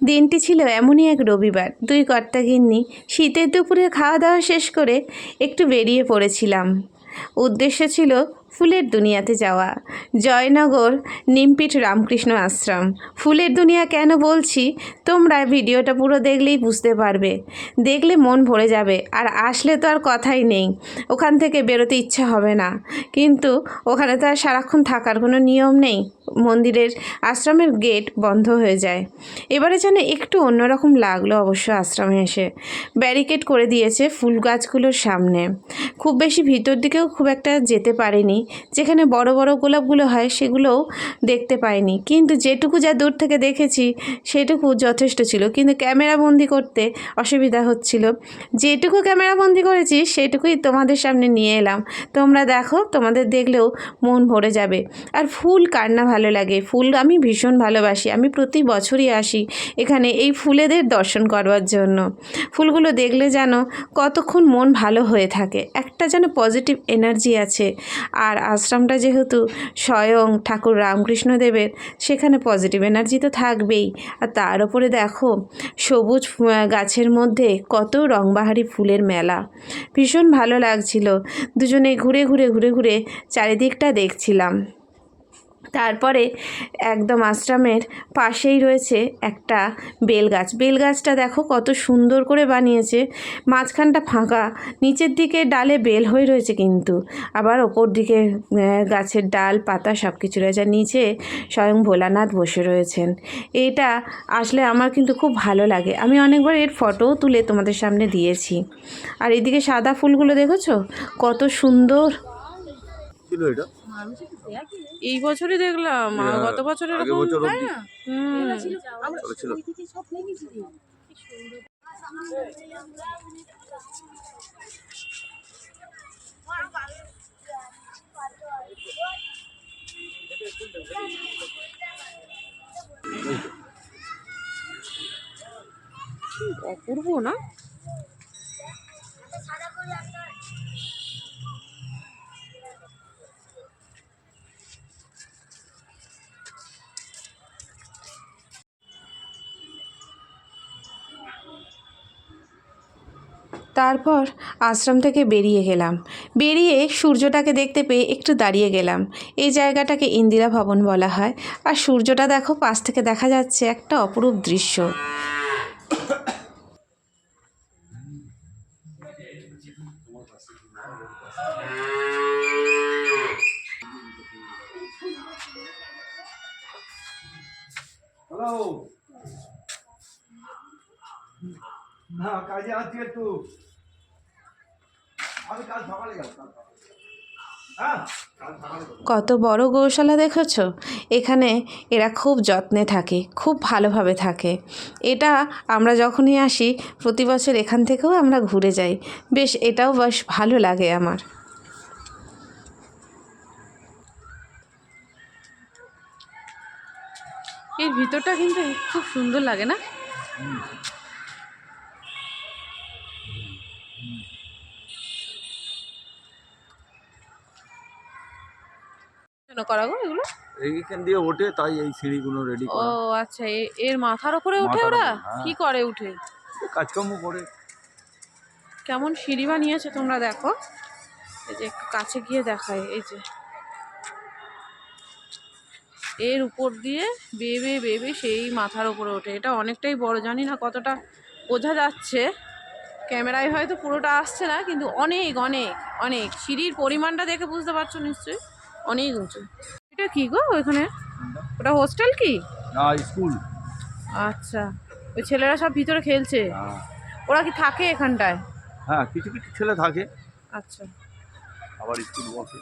দিনটি ছিল এমনই এক রবিবার। দুই কর্তাগিন্নি শীতের দুপুরে খাওয়া দাওয়া শেষ করে একটু বেরিয়ে পড়েছিলাম। উদ্দেশ্য ছিল ফুলের দুনিয়াতে যাওয়া, জয়নগর নিমপিঠ রামকৃষ্ণ আশ্রম। ফুলের দুনিয়া কেন বলছি, তোমরা ভিডিওটা পুরো দেখলেই বুঝতে পারবে। দেখলে মন ভরে যাবে, আর আসলে তো আর কথাই নেই, ওখান থেকে বেরোতে ইচ্ছা হবে না। কিন্তু ওখানে তো আর সারাক্ষণ থাকার কোনো নিয়ম নেই, মন্দিরের আশ্রমের গেট বন্ধ হয়ে যায়। এবারে যেন একটু অন্যরকম লাগলো অবশ্য আশ্রমে এসে। ব্যারিকেড করে দিয়েছে ফুল গাছগুলোর সামনে। খুব বেশি ভিতর দিকেও খুব একটা যেতে পারিনি, যেখানে বড় বড় গোলাপগুলো হয় সেগুলোও দেখতে পাইনি, কিন্তু যেটুকু যা দূর থেকে দেখেছি সেটুকু যথেষ্ট ছিল। কিন্তু ক্যামেরা বন্দি করতে অসুবিধা হচ্ছিল। যেটুকু ক্যামেরা বন্দি করেছি সেটুকুই তোমাদের সামনে নিয়ে এলাম। তোমরা দেখো, তোমাদের দেখলেও মন ভরে যাবে। আর ফুল কার না ভালো লাগে, ফুল আমি ভীষণ ভালোবাসি। আমি প্রতি বছরই আসি এখানে এই ফুলেদের দর্শন করবার জন্য। ফুলগুলো দেখলে যেন কতক্ষণ মন ভালো হয়ে থাকে, একটা যেন পজিটিভ এনার্জি আছে। আর আশ্রমটা যেহেতু স্বয়ং ঠাকুর রামকৃষ্ণদেবের, সেখানে পজিটিভ এনার্জি তো থাকবেই। আর তার উপরে দেখো সবুজ গাছের মধ্যে কত রংবাহারি ফুলের মেলা, ভীষণ ভালো লাগছিল। দুজনে ঘুরে ঘুরে ঘুরে ঘুরে চারিদিকটা দেখছিলাম। তারপরে একদম আশ্রমের পাশেই রয়েছে একটা বেলগাছ। বেলগাছটা দেখো কত সুন্দর করে বানিয়েছে, মাঝখানটা ফাঁকা, নিচের দিকে ডালে বেল হয়ে রয়েছে, কিন্তু আবার ওপর দিকে গাছের ডাল পাতা সব কিছু রয়েছে। নিচে স্বয়ং ভোলানাথ বসে রয়েছেন। এটা আসলে আমার কিন্তু খুব ভালো লাগে। আমি অনেকবার এর ফটোও তুলে তোমাদের সামনে দিয়েছি। আর এদিকে সাদা ফুলগুলো দেখেছো কত সুন্দর। এই বছরই দেখলাম, গত বছর এরকম তাই না? অপূর্ব না? তারপর আশ্রম থেকে বেরিয়ে গেলাম। বেরিয়ে সূর্যটাকে দেখতে পেয়ে একটু দাঁড়িয়ে গেলাম। এই জায়গাটাকে ইন্দিরা ভবন বলা হয়। আর সূর্যটা দেখো পাশ থেকে দেখা যাচ্ছে, একটা অপরূপ দৃশ্য। হ্যালো, না কাজে আছি একটু, আমি কাল সকালে যাব। কত বড় গৌশালা দেখেছো? এখানে এরা খুব যত্নে থাকে, খুব ভালোভাবে থাকে। এটা আমরা যখনই আসি প্রতি বছর এখান থেকেও আমরা ঘুরে যাই। বেশ, এটাও বেশ ভালো লাগে আমার। এর ভিতরটা কিন্তু খুব সুন্দর লাগে না? করা গো এগুলো এইখান দিয়ে ওঠে, তাই এই সিঁড়িগুলো রেডি করা। ও আচ্ছা, এর মাথার উপরে ওঠে ওরা? কি করে উঠে? কাজকর্ম করে। কেমন সিঁড়ি বানিয়েছে তোমরা দেখো। এই যে একটু কাছে গিয়ে দেখায়, এই যে এর উপর দিয়ে বেয়ে বেয়ে সেই মাথার উপরে ওঠে। এটা অনেকটাই বড়, জানি না কতটা বোঝা যাচ্ছে, ক্যামেরায় হয়তো পুরোটা আসছে না, কিন্তু অনেক অনেক অনেক সিঁড়ির পরিমাণটা দেখে বুঝতে পারছো নিশ্চয়ই, অনেক উঁচু। এটা কি গো ওইখানে? ওটা হোস্টেল কি না স্কুল? আচ্ছা, ওই ছেলেরা সব ভিতরে খেলছে। ওরা কি থাকে এখানটায়? হ্যাঁ, কিছু কিছু ছেলে থাকে, আচ্ছা, আবার স্কুল বসে।